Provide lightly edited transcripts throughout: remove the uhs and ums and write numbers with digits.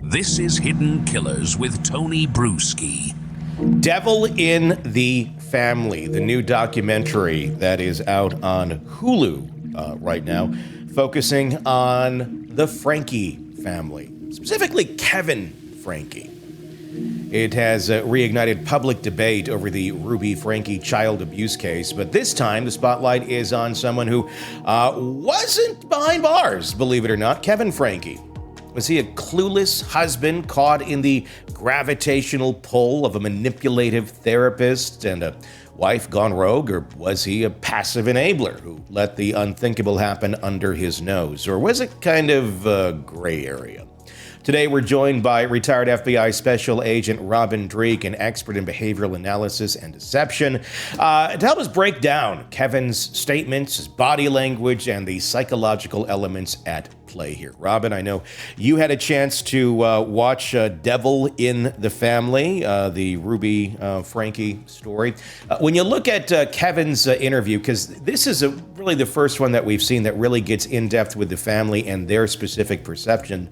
This is Hidden Killers with Tony Bruschi. Devil in the Family, the new documentary that is out on Hulu right now, focusing on the Franke family, specifically Kevin Franke. It has reignited public debate over the Ruby Franke child abuse case, but this time the spotlight is on someone who wasn't behind bars, believe it or not, Kevin Franke. Was he a clueless husband caught in the gravitational pull of a manipulative therapist and a wife gone rogue, or was he a passive enabler who let the unthinkable happen under his nose? Or was it kind of a gray area? Today, we're joined by retired FBI Special Agent Robin Dreeke, an expert in behavioral analysis and deception, to help us break down Kevin's statements, his body language, and the psychological elements at play here. Robin, I know you had a chance to watch Devil in the Family, the Ruby Franke story. When you look at Kevin's interview, because this is really the first one that we've seen that really gets in-depth with the family and their specific perception,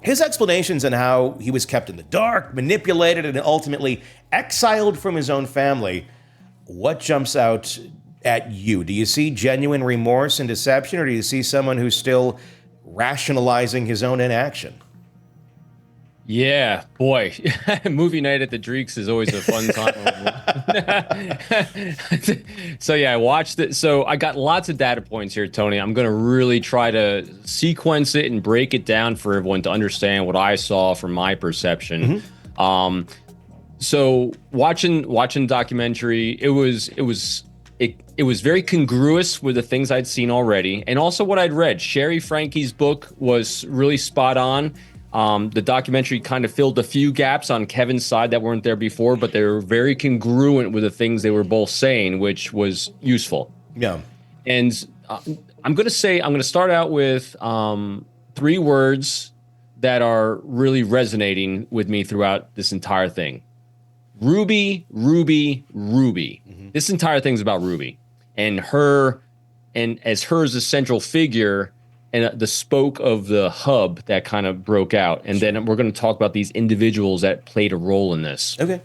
his explanations on how he was kept in the dark, manipulated, and ultimately exiled from his own family, what jumps out at you? Do you see genuine remorse and deception, or do you see someone who's still rationalizing his own inaction? Yeah, boy. Movie night at the Dreekes is always a fun time. So yeah, I watched it. So I got lots of data points here, Tony. I'm going to really try to sequence it and break it down for everyone to understand what I saw from my perception. Mm-hmm. So watching documentary, it was very congruous with the things I'd seen already, and also what I'd read. Sherry Franke's book was really spot on. The documentary kind of filled a few gaps on Kevin's side that weren't there before, but they were very congruent with the things they were both saying, which was useful. Yeah. And I'm going to start out with 3 words that are really resonating with me throughout this entire thing. Ruby, Ruby, Ruby. Mm-hmm. This entire thing's about Ruby and her, and as her as a central figure and the spoke of the hub that kind of broke out. And then we're going to talk about these individuals that played a role in this. Okay.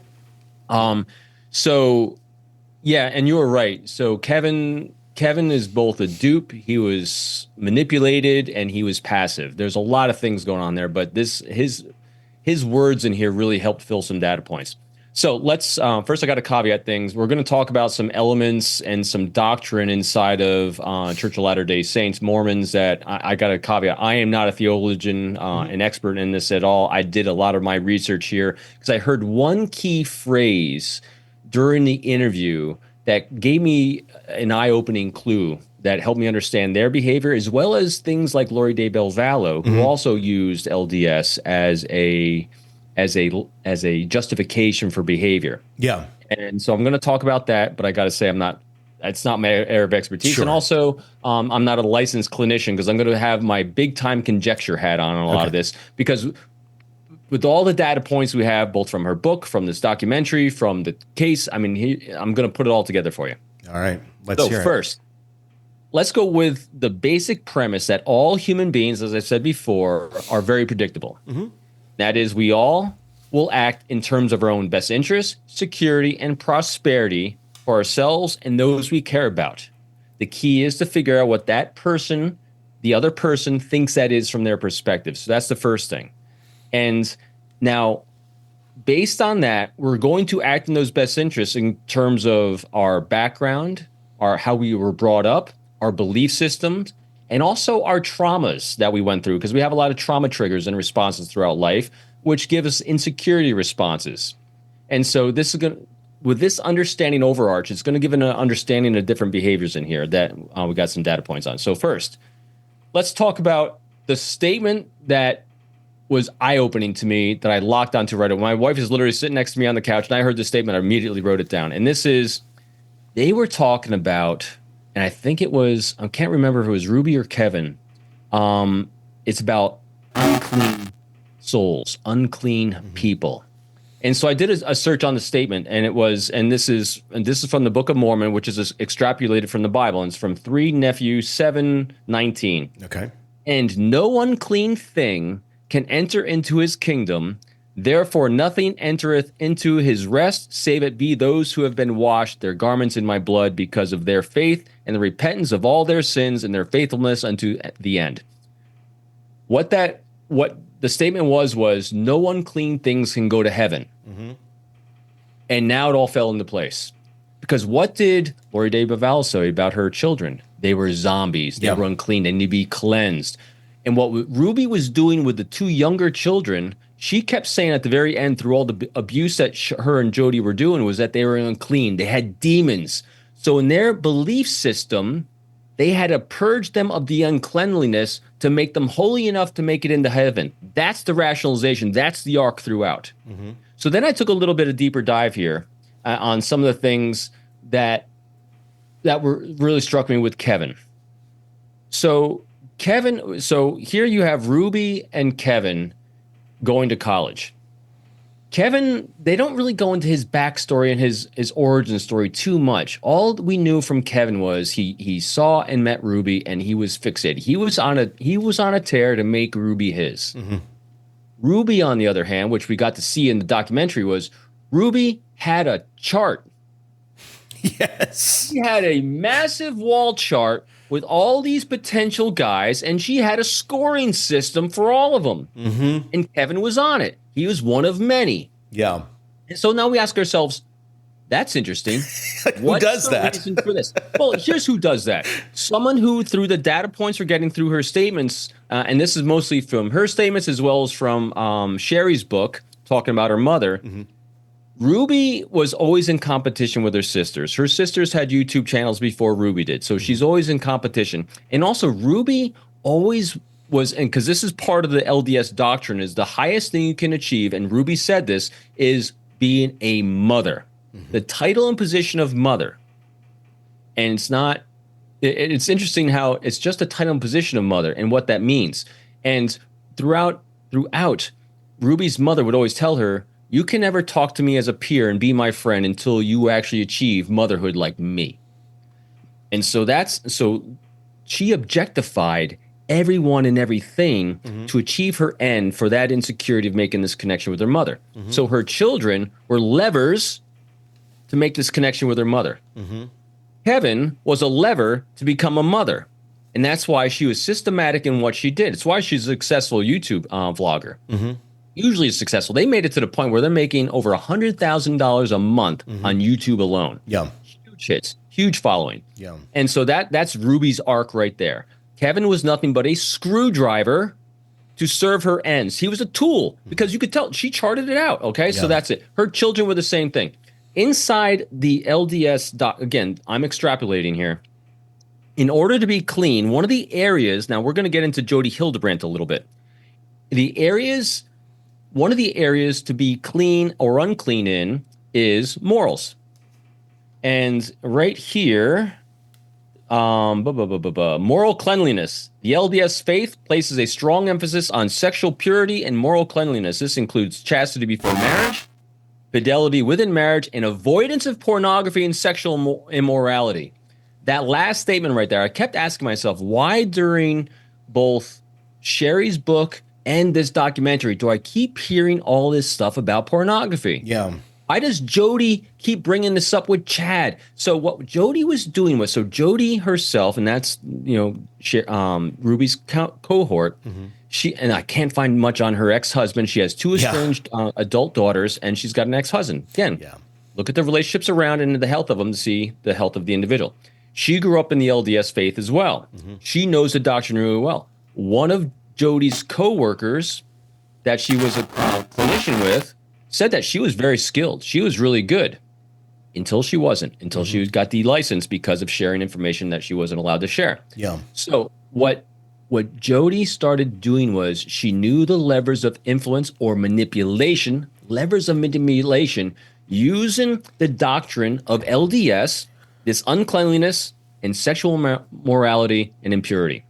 So yeah, and you were right. So Kevin is both a dupe, he was manipulated, and he was passive. There's a lot of things going on there, but his words in here really helped fill some data points. So let's first, I got to caveat things. We're going to talk about some elements and some doctrine inside of Church of Latter-day Saints, Mormons, that I got to caveat. I am not a theologian, an expert in this at all. I did a lot of my research here because I heard one key phrase during the interview that gave me an eye-opening clue that helped me understand their behavior, as well as things like Lori de Belvallo, who also used LDS as a justification for behavior. Yeah. And so I'm going to talk about that, but I got to say it's not my area of expertise. Sure. And also, I'm not a licensed clinician because I'm going to have my big time conjecture hat on a lot of this, because with all the data points we have, both from her book, from this documentary, from the case, I mean, I'm going to put it all together for you. All right. Let's hear it. So first, let's go with the basic premise that all human beings, as I said before, are very predictable. Mm-hmm. That is, we all will act in terms of our own best interest, security, and prosperity for ourselves and those we care about. The key is to figure out what that person, the other person, thinks that is from their perspective. So that's the first thing. And now, based on that, we're going to act in those best interests in terms of our background, how we were brought up, our belief systems, and also our traumas that we went through, because we have a lot of trauma triggers and responses throughout life, which give us insecurity responses. And so this is with this understanding overarch, it's going to give an understanding of different behaviors in here that we got some data points on. So first, let's talk about the statement that was eye-opening to me that I locked onto right away. My wife is literally sitting next to me on the couch, and I heard this statement. I immediately wrote it down. And this is, they were talking about, and I think it was, I can't remember if it was Ruby or Kevin. It's about unclean souls, unclean people. And so I did a search on the statement, and it was, and this is from the Book of Mormon, which is extrapolated from the Bible, and it's from 3 Nephew 7:19. Okay. And no unclean thing can enter into his kingdom. Therefore, nothing entereth into his rest, save it be those who have been washed, their garments in my blood, because of their faith and the repentance of all their sins and their faithfulness unto the end. What the statement was no unclean things can go to heaven. Mm-hmm. And now it all fell into place. Because what did Lori de Baval say about her children? They were zombies. They were unclean. They need to be cleansed. And what Ruby was doing with the two younger children, she kept saying at the very end, through all the abuse that her and Jodi were doing, was that they were unclean. They had demons. So in their belief system, they had to purge them of the uncleanliness to make them holy enough to make it into heaven. That's the rationalization. That's the arc throughout. Mm-hmm. So then I took a little bit of deeper dive here on some of the things that were really struck me with Kevin. So here you have Ruby and Kevin going to college. Kevin, they don't really go into his backstory and his origin story too much. All we knew from Kevin was he saw and met Ruby, and he was fixated. He was on a tear to make Ruby his. Mm-hmm. Ruby, on the other hand, which we got to see in the documentary, was Ruby had a chart. Yes. She had a massive wall chart with all these potential guys, and she had a scoring system for all of them. Mm-hmm. And Kevin was on it. He was one of many. Yeah. And so now we ask ourselves, that's interesting. Who does that? Reason for this? Well, here's who does that. Someone who, through the data points we're getting through her statements, and this is mostly from her statements as well as from Sherry's book, talking about her mother, mm-hmm. Ruby was always in competition with her sisters. Her sisters had YouTube channels before Ruby did, so she's always in competition. And also, Ruby always was, and because this is part of the LDS doctrine, is the highest thing you can achieve, and Ruby said this, is being a mother. Mm-hmm. The title and position of mother. And it's not, it's interesting how it's just a title and position of mother and what that means. And throughout, Ruby's mother would always tell her, you can never talk to me as a peer and be my friend until you actually achieve motherhood like me. And so she objectified everyone and everything mm-hmm. to achieve her end for that insecurity of making this connection with her mother. Mm-hmm. So her children were levers to make this connection with her mother. Mm-hmm. Kevin was a lever to become a mother. And that's why she was systematic in what she did. It's why she's a successful YouTube vlogger. Mm-hmm. Usually successful. They made it to the point where they're making over $100,000 a month mm-hmm. on YouTube alone. Yeah. Huge hits, huge following. Yeah. And so that's Ruby's arc right there. Kevin was nothing but a screwdriver to serve her ends. He was a tool because you could tell she charted it out. Okay. Yeah. So that's it. Her children were the same thing. Inside the LDS again, I'm extrapolating here. In order to be clean, one of the areas, now we're going to get into Jodi Hildebrandt a little bit. One of the areas to be clean or unclean in is morals. And right here, moral cleanliness. The LDS faith places a strong emphasis on sexual purity and moral cleanliness. This includes chastity before marriage, fidelity within marriage, and avoidance of pornography and sexual immorality. That last statement right there, I kept asking myself, why during both Sherry's book and this documentary do I keep hearing all this stuff about pornography? Yeah. Why does Jodi keep bringing this up with Chad? So what Jodi was doing was, so Jodi herself, and that's, Ruby's cohort, mm-hmm. And I can't find much on her ex-husband. She has two estranged adult daughters, and she's got an ex-husband. Again, look at the relationships around and the health of them to see the health of the individual. She grew up in the LDS faith as well. Mm-hmm. She knows the doctrine really well. One of Jodi's co-workers that she was a clinician with said that she was very skilled. She was really good until she wasn't, until mm-hmm. she got the license because of sharing information that she wasn't allowed to share. Yeah. So what Jodi started doing was she knew the levers of influence or manipulation, using the doctrine of LDS, this uncleanliness and sexual morality and impurity.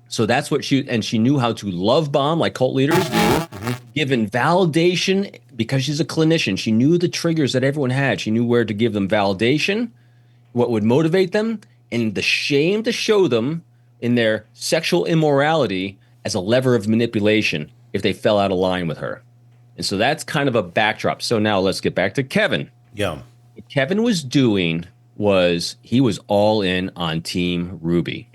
So that's what she knew how to love bomb like cult leaders do, mm-hmm. given validation because she's a clinician. She knew the triggers that everyone had. She knew where to give them validation, what would motivate them, and the shame to show them in their sexual immorality as a lever of manipulation. if they fell out of line with her. And so that's kind of a backdrop. So now let's get back to Kevin. Yeah. What Kevin was doing was he was all in on Team Ruby.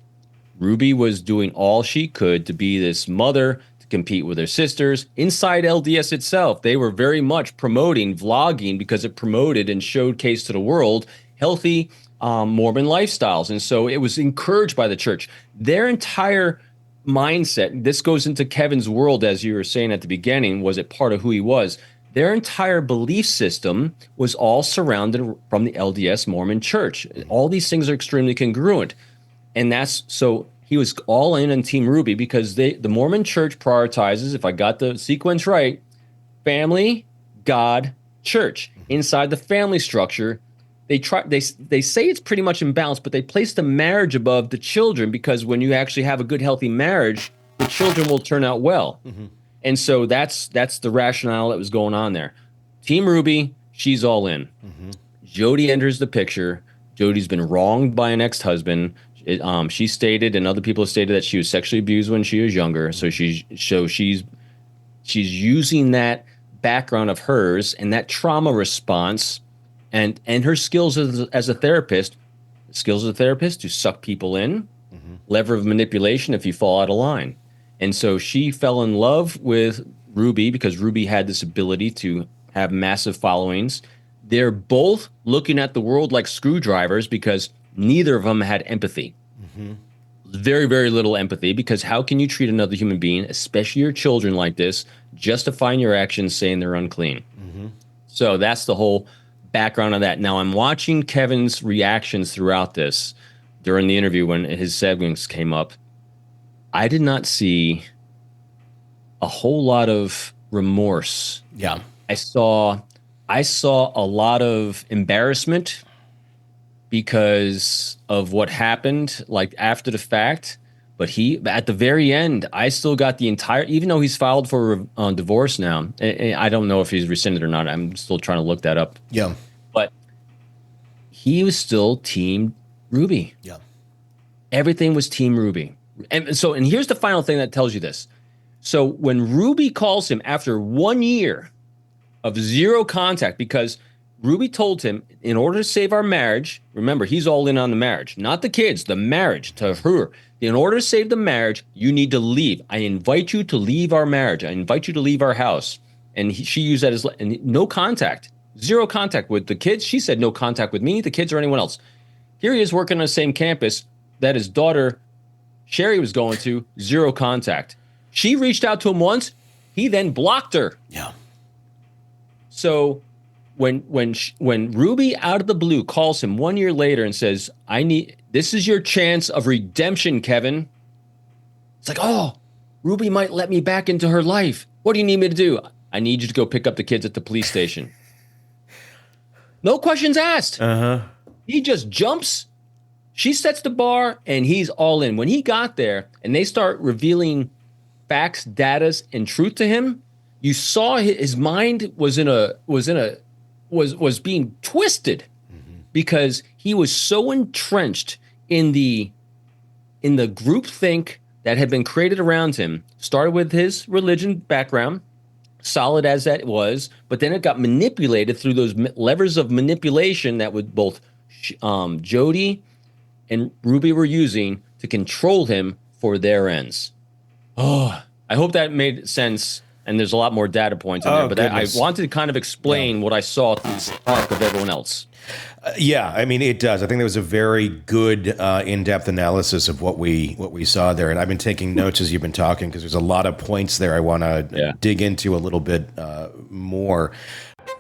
Ruby was doing all she could to be this mother, to compete with her sisters. Inside LDS itself, they were very much promoting vlogging because it promoted and showcased to the world healthy Mormon lifestyles. And so it was encouraged by the church. Their entire mindset, this goes into Kevin's world, as you were saying at the beginning, was it part of who he was? Their entire belief system was all surrounded from the LDS Mormon church. All these things are extremely congruent. And that's so he was all in on Team Ruby because the Mormon church prioritizes, if I got the sequence right, family, God, church. Inside the family structure, they say it's pretty much in balance, but they place the marriage above the children because when you actually have a good, healthy marriage, the children will turn out well. And so that's the rationale that was going on there. Team Ruby, she's all in. Jodi enters the picture. Jodi's been wronged by an ex-husband. She stated, and other people have stated, that she was sexually abused when she was younger. So she's using that background of hers and that trauma response and her skills as a therapist, to suck people in, lever of manipulation if you fall out of line. And so she fell in love with Ruby because Ruby had this ability to have massive followings. They're both looking at the world like screwdrivers because neither of them had empathy. Very, very little empathy, because how can you treat another human being, especially your children, like this, justifying your actions, saying they're unclean? So that's the whole background of that. Now I'm watching Kevin's reactions throughout this during the interview when his segments came up. I did not see a whole lot of remorse. Yeah. I saw a lot of embarrassment because of what happened, like after the fact. But at the very end, I still got the entire, even though he's filed for divorce now. I don't know if he's rescinded or not. I'm still trying to look that up. Yeah. But he was still Team Ruby. Yeah. Everything was Team Ruby. And here's the final thing that tells you this. So when Ruby calls him after 1 year of zero contact, because Ruby told him, in order to save our marriage, remember, he's all in on the marriage, not the kids, the marriage to her. In order to save the marriage, you need to leave. I invite you to leave our marriage. I invite you to leave our house. And she used that as no contact, zero contact with the kids. She said no contact with me, the kids, or anyone else. Here he is working on the same campus that his daughter, Sherry, was going to, zero contact. She reached out to him once. He then blocked her. Yeah. So when Ruby out of the blue calls him 1 year later and says, this is your chance of redemption, Kevin. It's like, oh, Ruby might let me back into her life. What do you need me to do? I need you to go pick up the kids at the police station. No questions asked. He just jumps. She sets the bar and he's all in. When he got there and they start revealing facts, data, and truth to him, you saw his mind was being twisted because he was so entrenched in the groupthink that had been created around him. Started with his religion background, solid as that was, but then it got manipulated through those levers of manipulation that would both Jodi and Ruby were using to control him for their ends. Oh, I hope that made sense. And there's a lot more data points in there, but I wanted to kind of explain what I saw through the arc of everyone else. Yeah, I mean, it does. I think that was a very good in-depth analysis of what we saw there. And I've been taking notes as you've been talking because there's a lot of points there I want to dig into a little bit more.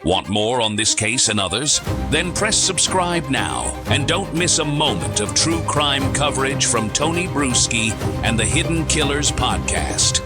Want more on this case and others? Then press subscribe now and don't miss a moment of true crime coverage from Tony Bruschi and the Hidden Killers podcast.